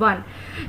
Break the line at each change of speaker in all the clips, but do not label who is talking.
1،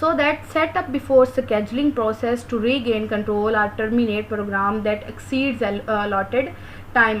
So that set up before scheduling process to regain control or terminate program that exceeds allotted time.